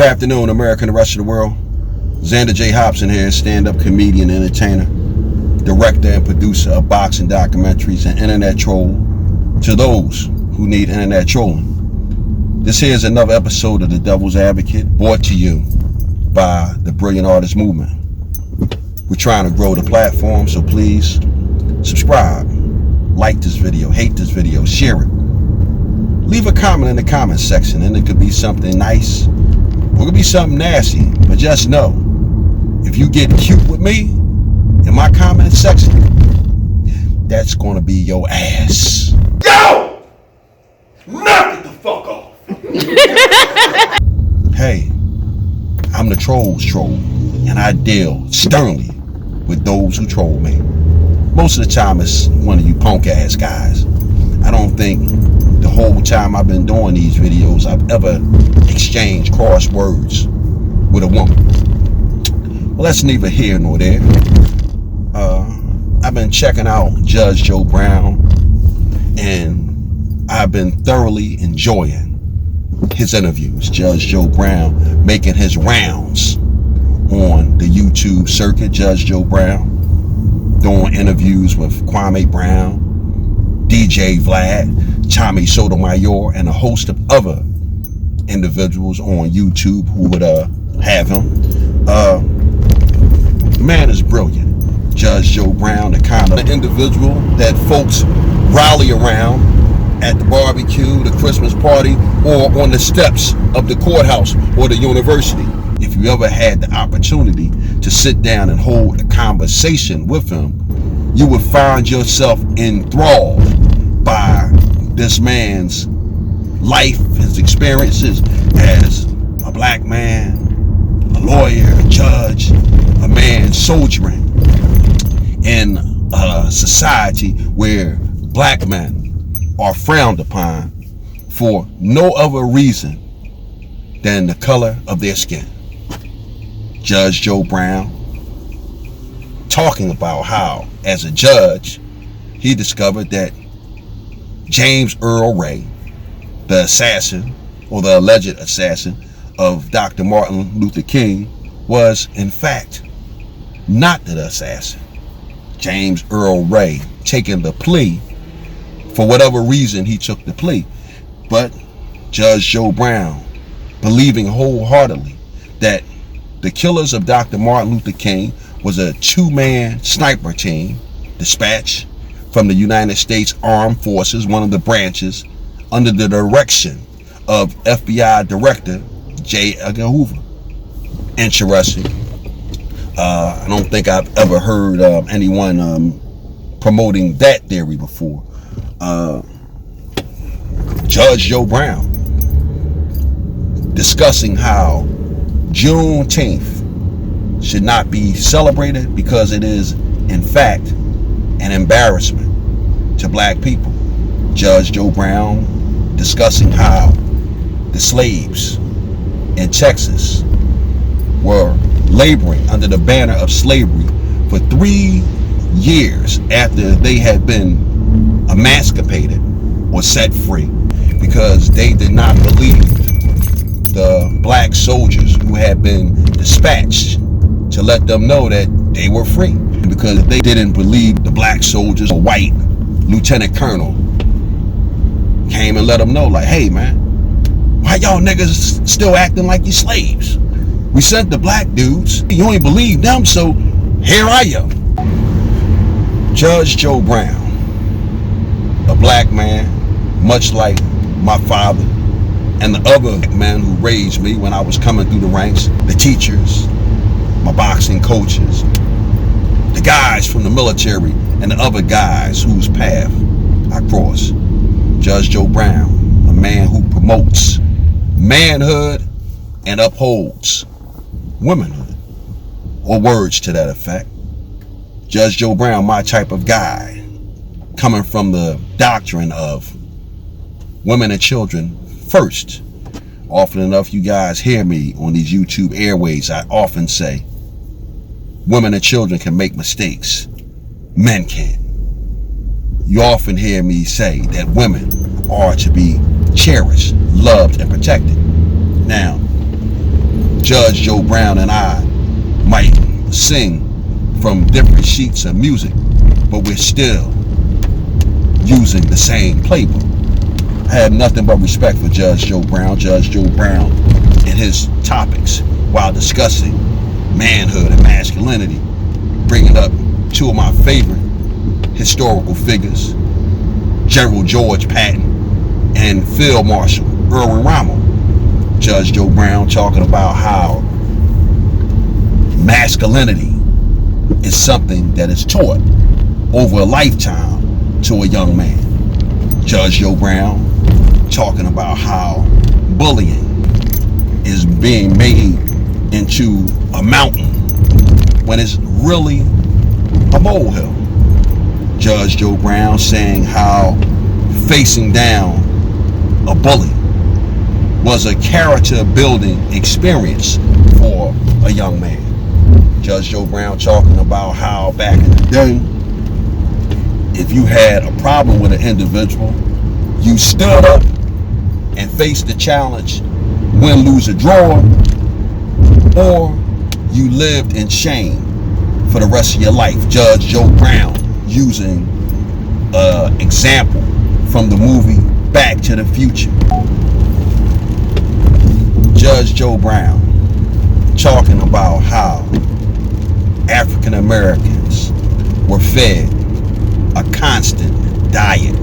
afternoon, America and the rest of the world. Xander J. Hobson here, stand-up comedian, entertainer, director and producer of boxing documentaries and internet troll to those who need internet trolling. This here is another episode of The Devil's Advocate, brought to you by the Brilliant Artist Movement. We're trying to grow the platform, so please subscribe, like this video, hate this video, share it. Leave a comment in the comment section, and it could be something nice, or it could be something nasty, but just know, if you get cute with me in my comment section, that's gonna be your ass. Yo! Knock it the fuck off! Hey, I'm the troll's troll, and I deal sternly with those who troll me. Most of the time it's one of you punk ass guys. I don't think the whole time I've been doing these videos I've ever exchanged crosswords with a woman. Well, that's neither here nor there. I've been checking out Judge Joe Brown, and I've been thoroughly enjoying his interviews. Judge Joe Brown making his rounds on the YouTube circuit. Judge Joe Brown doing interviews with Kwame Brown, DJ Vlad, Tommy Sotomayor, and a host of other individuals on YouTube who would have him. The man is brilliant. Judge Joe Brown, the kind of individual that folks rally around at the barbecue, the Christmas party, or on the steps of the courthouse or the university. If you ever had the opportunity to sit down and hold a conversation with him, you would find yourself enthralled by this man's life, his experiences as a black man, a lawyer, a judge, a man soldiering in a society where black men are frowned upon for no other reason than the color of their skin. Judge Joe Brown talking about how, as a judge, he discovered that James Earl Ray, the assassin or the alleged assassin of Dr. Martin Luther King, was in fact not the assassin. James Earl Ray taking the plea for whatever reason he took the plea, but Judge Joe Brown believing wholeheartedly that the killers of Dr. Martin Luther King was a two-man sniper team dispatched from the United States Armed Forces, one of the branches, under the direction of FBI Director J. Edgar Hoover. Interesting. I don't think I've ever heard anyone promoting that theory before. Judge Joe Brown discussing how Juneteenth should not be celebrated because it is, in fact, an embarrassment to black people. Judge Joe Brown discussing how the slaves in Texas were laboring under the banner of slavery for 3 years after they had been emancipated or set free, because they did not believe the black soldiers who had been dispatched to let them know that they were free. And because they didn't believe the black soldiers, a white lieutenant colonel came and let them know, like, hey man, why y'all niggas still acting like you slaves? We sent the black dudes, you ain't believe them, so here I am. Judge Joe Brown, a black man, much like my father and the other men who raised me when I was coming through the ranks, the teachers, my boxing coaches, the guys from the military, and the other guys whose path I crossed. Judge Joe Brown, a man who promotes manhood and upholds womanhood, or words to that effect. Judge Joe Brown, my type of guy, coming from the doctrine of women and children first. Often enough, you guys hear me on these YouTube airways. I often say, women and children can make mistakes. Men can't. You often hear me say that women are to be cherished, loved, and protected. Now, Judge Joe Brown and I might sing from different sheets of music, but we're still using the same playbook. I had nothing but respect for Judge Joe Brown. Judge Joe Brown and his topics while discussing manhood and masculinity, bringing up two of my favorite historical figures, General George Patton and Field Marshal Erwin Rommel. Judge Joe Brown talking about how masculinity is something that is taught over a lifetime to a young man. Judge Joe Brown talking about how bullying is being made into a mountain when it's really a molehill. Judge Joe Brown saying how facing down a bully was a character building experience for a young man. Judge Joe Brown talking about how back in the day, if you had a problem with an individual, you stood up and faced the challenge, win, lose, or draw, or you lived in shame for the rest of your life. Judge Joe Brown using an example from the movie Back to the Future. Judge Joe Brown talking about how African Americans were fed a constant diet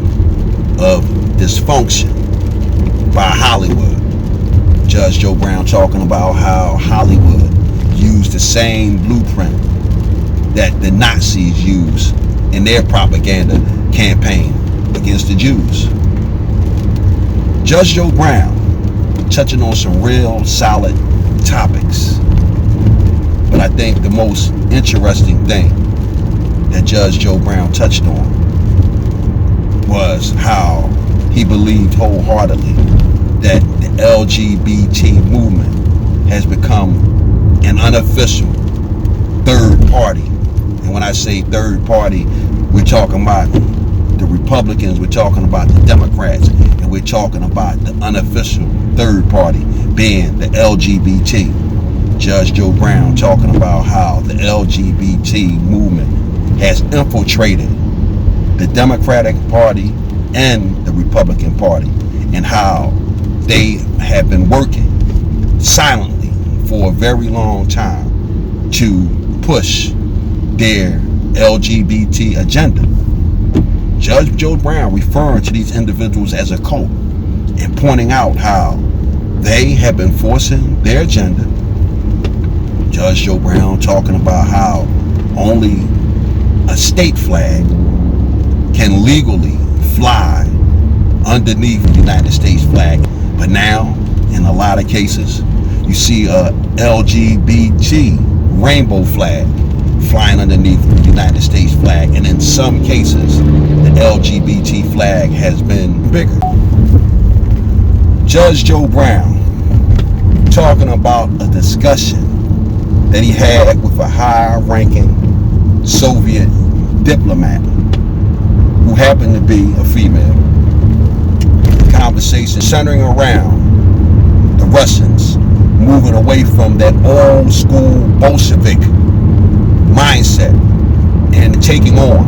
of dysfunction by Hollywood. Judge Joe Brown talking about how Hollywood used the same blueprint that the Nazis used in their propaganda campaign against the Jews. Judge Joe Brown touching on some real solid topics. But I think the most interesting thing that Judge Joe Brown touched on was how he believed wholeheartedly that the LGBT movement has become an unofficial third party. And when I say third party, we're talking about the Republicans, we're talking about the Democrats, and we're talking about the unofficial third party being the LGBT. Judge Joe Brown talking about how the LGBT movement has infiltrated the Democratic Party and the Republican Party, and how they have been working silently for a very long time to push their LGBT agenda. Judge Joe Brown referring to these individuals as a cult and pointing out how they have been forcing their agenda. Judge Joe Brown talking about how only a state flag can legally fly underneath the United States flag. But now, in a lot of cases, you see a LGBT rainbow flag flying underneath the United States flag. And in some cases, the LGBT flag has been bigger. Judge Joe Brown talking about a discussion that he had with a high-ranking Soviet diplomat who happened to be a female. The conversation centering around the Russians moving away from that old school Bolshevik mindset and taking on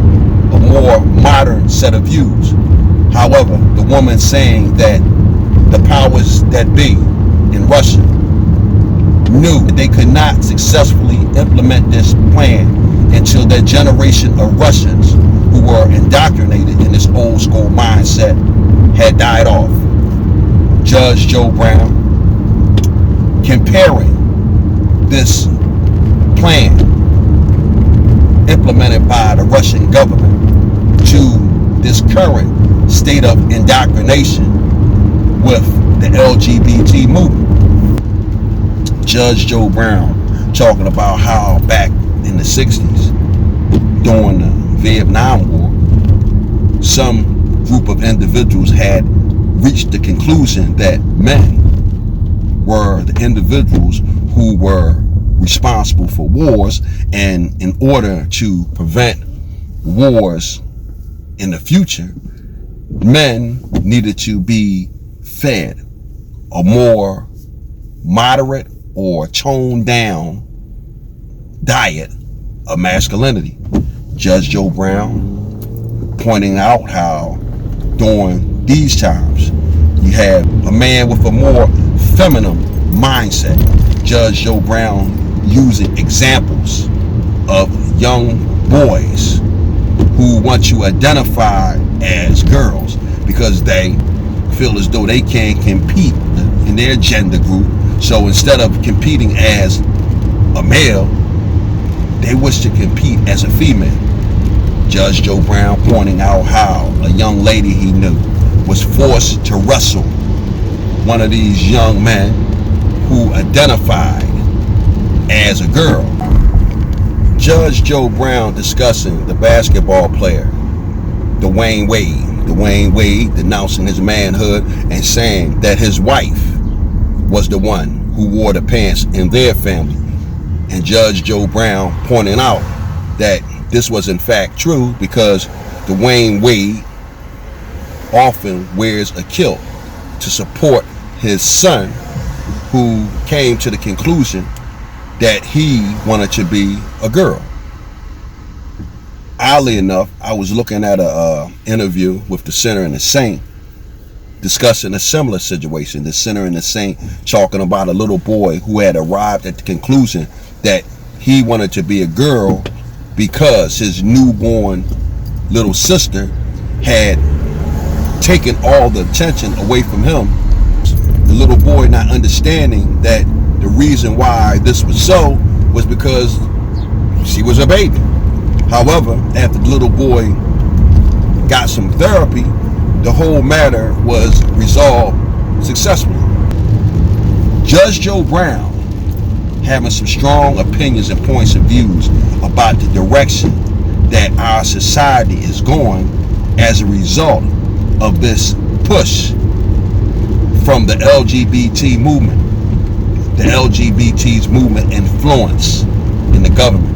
a more modern set of views. However, the woman saying that the powers that be in Russia knew that they could not successfully implement this plan until that generation of Russians who were indoctrinated in this old school mindset had died off. Judge Joe Brown comparing this plan implemented by the Russian government to this current state of indoctrination with the LGBT movement. Judge Joe Brown talking about how back in the 60s, during the Vietnam War, some group of individuals had reached the conclusion that men were the individuals who were responsible for wars, and in order to prevent wars in the future, men needed to be fed a more moderate or toned down diet of masculinity. Judge Joe Brown pointing out how during these times you have a man with a more feminine mindset. Judge Joe Brown using examples of young boys who want to identify as girls because they feel as though they can't compete in their gender group. So instead of competing as a male, they wish to compete as a female. Judge Joe Brown pointing out how a young lady he knew was forced to wrestle one of these young men who identified as a girl. Judge Joe Brown discussing the basketball player, Dwayne Wade. Dwayne Wade denouncing his manhood and saying that his wife was the one who wore the pants in their family. And Judge Joe Brown pointing out that this was in fact true because Dwayne Wade often wears a kilt to support his son, who came to the conclusion that he wanted to be a girl. Oddly enough, I was looking at a interview with the Sinner and the Saint discussing a similar situation. The Sinner and the Saint talking about a little boy who had arrived at the conclusion that he wanted to be a girl because his newborn little sister had taken all the attention away from him. The little boy not understanding that the reason why this was so was because she was a baby. However, after the little boy got some therapy, the whole matter was resolved successfully. Judge Joe Brown having some strong opinions and points of views about the direction that our society is going as a result of this push from the LGBT movement, the LGBT's movement influence in the government.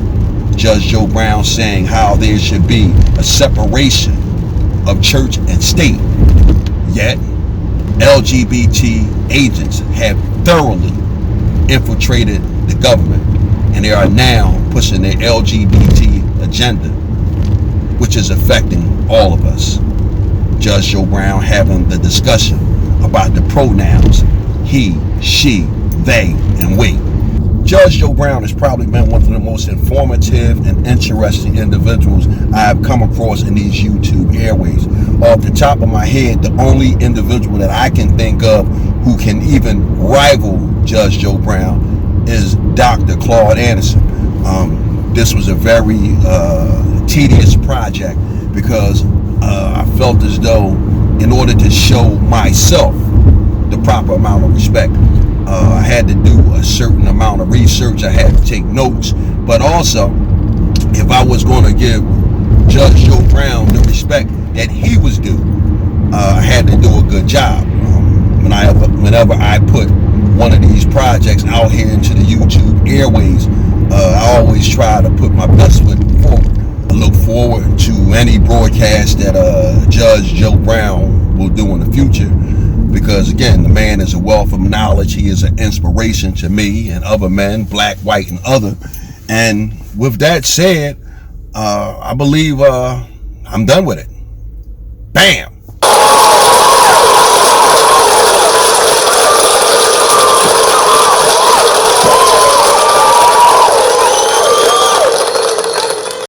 Judge Joe Brown saying how there should be a separation of church and state, yet LGBT agents have thoroughly infiltrated the government and they are now pushing their LGBT agenda, which is affecting all of us. Judge Joe Brown having the discussion about the pronouns he, she, they, and we. Judge Joe Brown has probably been one of the most informative and interesting individuals I have come across in these YouTube airways. Off the top of my head, the only individual that I can think of who can even rival Judge Joe Brown is Dr. Claude Anderson. This was a very tedious project because I felt as though in order to show myself the proper amount of respect, I had to do a certain amount of research. I had to take notes, but also if I was going to give Judge Joe Brown the respect that he was due, I had to do a good job. Whenever I put one of these projects out here into the YouTube airways, I always try to put my best foot forward. I look forward to any broadcast that Judge Joe Brown will do in the future, because again, the man is a wealth of knowledge. He is an inspiration to me and other men, black, white, and other. And with that said, I believe I'm done with it. Bam!